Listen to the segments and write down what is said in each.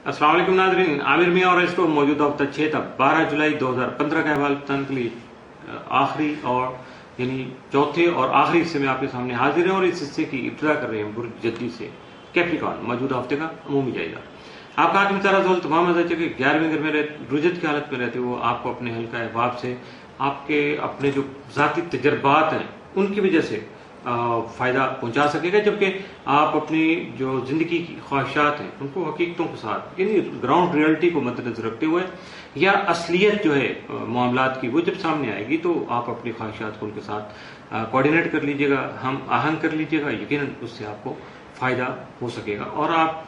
अस्सलाम वालेकुम नाज़रीन, आमिर मियां और इसको मौजूदा हफ्ता 6 था 12 जुलाई 2015 का अहवाल बताने के लिए आखिरी और यानी चौथे और आखिरी हिस्से में आपके सामने हाजिर हैं और इस हिस्से की इब्तिदा कर रहे हैं बुर्ज जद्दी से कैप्रिकॉर्न मौजूदा हफ्ते का अमूमी जायजा। आपका आखिरी सारा जोल तमाम नजर कि 11वें घर में रुजत की हालत में रहते हुए आपको अपने हल्का अहबाब से आपके अपने जो ज़ाती तजर्बात हैं उनकी वजह से फ़ायदा पहुंचा सकेगा, जबकि आप अपनी जो ज़िंदगी की ख्वाहिशात हैं उनको हकीकतों के साथ यानी ग्राउंड रियलिटी को मद्देनजर रखते हुए या असलियत जो है मामलात की वो जब सामने आएगी तो आप अपनी ख्वाहिशात को उनके साथ कोऑर्डिनेट कर लीजिएगा, हम आहंग कर लीजिएगा, यकीनन उससे आपको फ़ायदा हो सकेगा और आप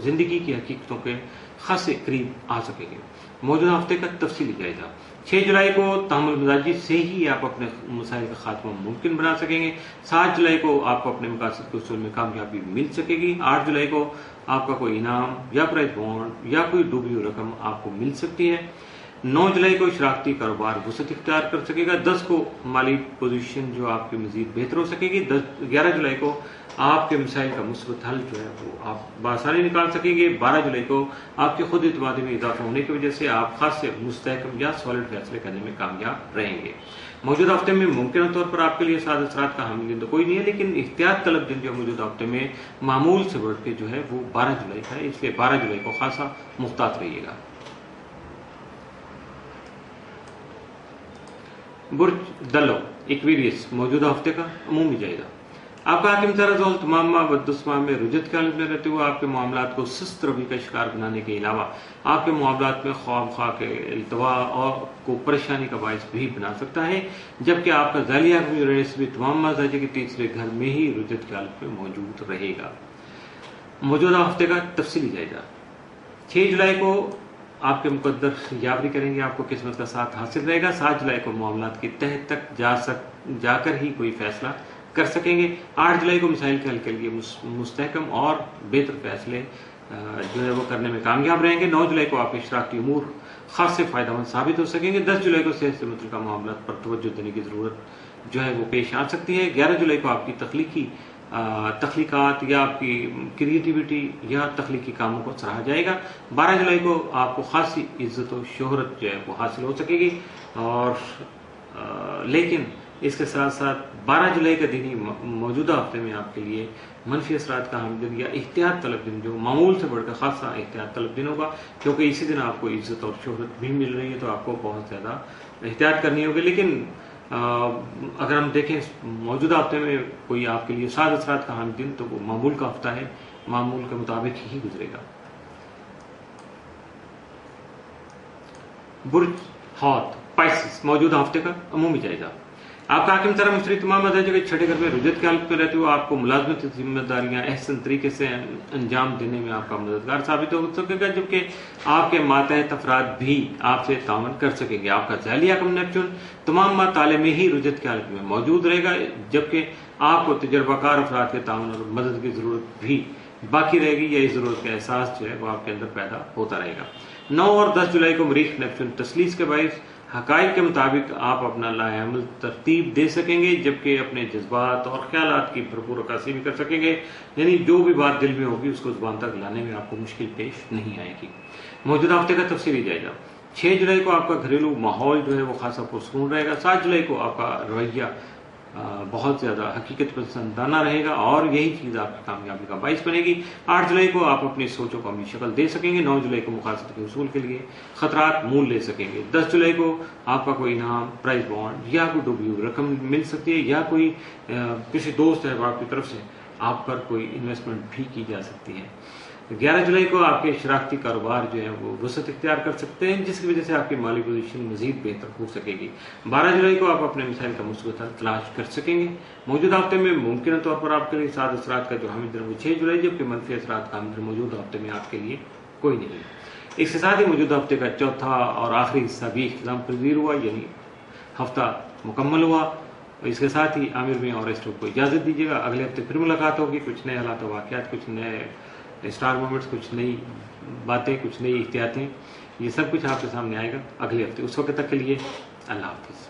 ज़िंदगी की हकीकतों के खासे करीब आ सकेंगे। मौजूदा हफ्ते का तफसीली जायजा 6 जुलाई को तहम्मुल मिजाजी से ही आप अपने मसाइल का खात्मा मुमकिन बना सकेंगे। 7 जुलाई को आपको अपने मकासद के उसूल में कामयाबी मिल सकेगी। 8 जुलाई को आपका कोई इनाम या प्राइज बॉन्ड या कोई डूबी हुई रकम आपको मिल सकती है। 9 जुलाई को शराकती कारोबार वसअत इख्तियार कर सकेगा। 10 को माली पोजीशन जो आपकी मजीद बेहतर हो सकेगी। 11 जुलाई को आपके मसाइल का मुस्बत हल जो है वो आप बासानी निकाल सकेंगे। 12 जुलाई को आपके खुद इत्मीनान में इजाफा होने की वजह से आप खास से मुस्तहकम या सॉलिड फैसले करने में कामयाब रहेंगे। मौजूदा हफ्ते में मुमकिन तौर पर आपके लिए साद असरात का हामिल दिन तो कोई नहीं है, लेकिन एहतियात तलब दिन जो मौजूदा हफ्ते में मामूल से बढ़ के जो है वो 12 जुलाई का है, इसलिए 12 जुलाई को खासा मुख्तात रहिएगा। बुर्ज दलो एक्वेरियस मौजूदा हफ्ते का अमूमी जायजा। आपका हाकिम तरजोल तमाम बदुस्मा में रुजत के हालत में रहते हुए आपके मामलात को सुस्त रवि का शिकार बनाने के अलावा आपके मामलात में ख्वाब खा के इल्तवा और को परेशानी का बायस भी बना सकता है, जबकि आपका जालिया भी तमाम मजाजे के तीसरे घर में ही रुजत की हालत में मौजूद रहेगा। मौजूदा हफ्ते का तफसीली जायजा 6 जुलाई को आपके मुकद्दर यावरी करेंगे, आपको किस्मत का साथ हासिल रहेगा। 7 जुलाई को मामलात की तह तक जाकर ही कोई फैसला कर सकेंगे। 8 जुलाई को मिसाइल के हल के लिए मुस्तहकम और बेहतर फैसले जो है वो करने में कामयाब रहेंगे। 9 जुलाई को आपके इशराकी उमूर खास से फायदेमंद साबित हो सकेंगे। 10 जुलाई को सेहत से मुतल्लिका मामलात पर तवज्जो देने की जरूरत जो है वो पेश आ सकती है। 11 जुलाई को आपकी तख्लीकात या आपकी क्रिएटिविटी या तख्लीकी कामों को सराहा जाएगा। 12 जुलाई को आपको खासी इज्जत और शोहरत जो है वो हासिल हो सकेगी और लेकिन इसके साथ साथ 12 जुलाई का दिन ही मौजूदा हफ्ते में आपके लिए मनफी असरात का हामिल दिन या एहतियात तलब दिन जो मामूल से बढ़कर खासा एहतियात तलब दिन होगा, क्योंकि इसी दिन आपको इज्जत और शोहरत भी मिल रही है तो आपको बहुत ज़्यादा एहतियात करनी होगी। लेकिन अगर हम देखें मौजूदा हफ्ते में कोई आपके लिए साद असरात का हामिल दिन तो वो मामूल का हफ्ता है, मामूल के मुताबिक ही गुजरेगा। बुर्ज हौत पाइसिस मौजूदा हफ्ते का अमूमी जायजा। आपका हाकिम तरह मुश्तरी तमाम मजाजे के छठे घर में रुजत की हालत में रहते हुए आपको मुलाजमत जिम्मेदारियां अहसन तरीके से अंजाम देने में आपका मददगार साबित हो सकेगा, जबकि आपके मातहत अफराद भी आपसे तावन कर सकेंगे। आपका जालिया कम नेपच्यून तमाम ताले में ही रुजत की हालत में मौजूद रहेगा, जबकि आपको तजर्बाकार अफराद के तावन और मदद की जरूरत भी बाकी रहेगी या इस जरूरत का एहसास जो है वो आपके अंदर पैदा होता रहेगा। 9 और 10 जुलाई को मरीख नेपच्यून तसलीस के बायस हकाइक के मुताबिक आप अपना लाएअमल तरतीब दे सकेंगे, जबकि अपने जज्बात और ख्यालात की भरपूर अक्कासी भी कर सकेंगे, यानी जो भी बात दिल में होगी उसको जुबान तक लाने में आपको मुश्किल पेश नहीं आएगी। मौजूदा हफ्ते का तफसीली जायजा 6 जुलाई को आपका घरेलू माहौल जो है वो खासा पुरसकून रहेगा। 7 जुलाई को आपका रवैया बहुत ज्यादा हकीकत पसंदाना रहेगा और यही चीज आपकी कामयाबी का बाइस बनेगी। 8 जुलाई को आप अपनी सोचों को अपनी शक्ल दे सकेंगे। 9 जुलाई को मुकासद के उसूल के लिए खतरात मूल ले सकेंगे। 10 जुलाई को आपका कोई इनाम प्राइज बॉन्ड या कोई डूबी हुई रकम मिल सकती है या कोई किसी दोस्त अहबाब की तरफ से आप पर कोई इन्वेस्टमेंट भी की जा सकती है। 11 जुलाई को आपके शराकती कारोबार जो है वो वसअत इख्तियार कर सकते हैं, जिसकी वजह से आपकी माली पोजीशन मजीद बेहतर हो सकेगी। 12 जुलाई को आप अपने मिसाइल का मुस्बत हल तलाश कर सकेंगे। मौजूदा हफ्ते में मुमकिन तौर पर आपके लिए साद असरात का जो हामिल दिन वो 6 जुलाई, जबकि मनफी असरात का हामिल दिन मौजूदा हफ्ते में आपके लिए कोई नहीं है। इसके साथ ही मौजूदा हफ्ते का चौथा और आखिरी हिस्सा भी इख्तिताम पजीर हुआ, यानी हफ्ता मुकम्मल हुआ। इसके साथ ही आमिर में और स्टॉक को इजाजत दीजिएगा। अगले हफ्ते फिर मुलाकात होगी, कुछ नए हालात वाक़यात, कुछ नए स्टार मोमेंट्स, कुछ नई बातें, कुछ नई एहतियातें, ये सब कुछ आपके सामने आएगा अगले हफ्ते। उस वक्त तक के लिए अल्लाह हाफिज़।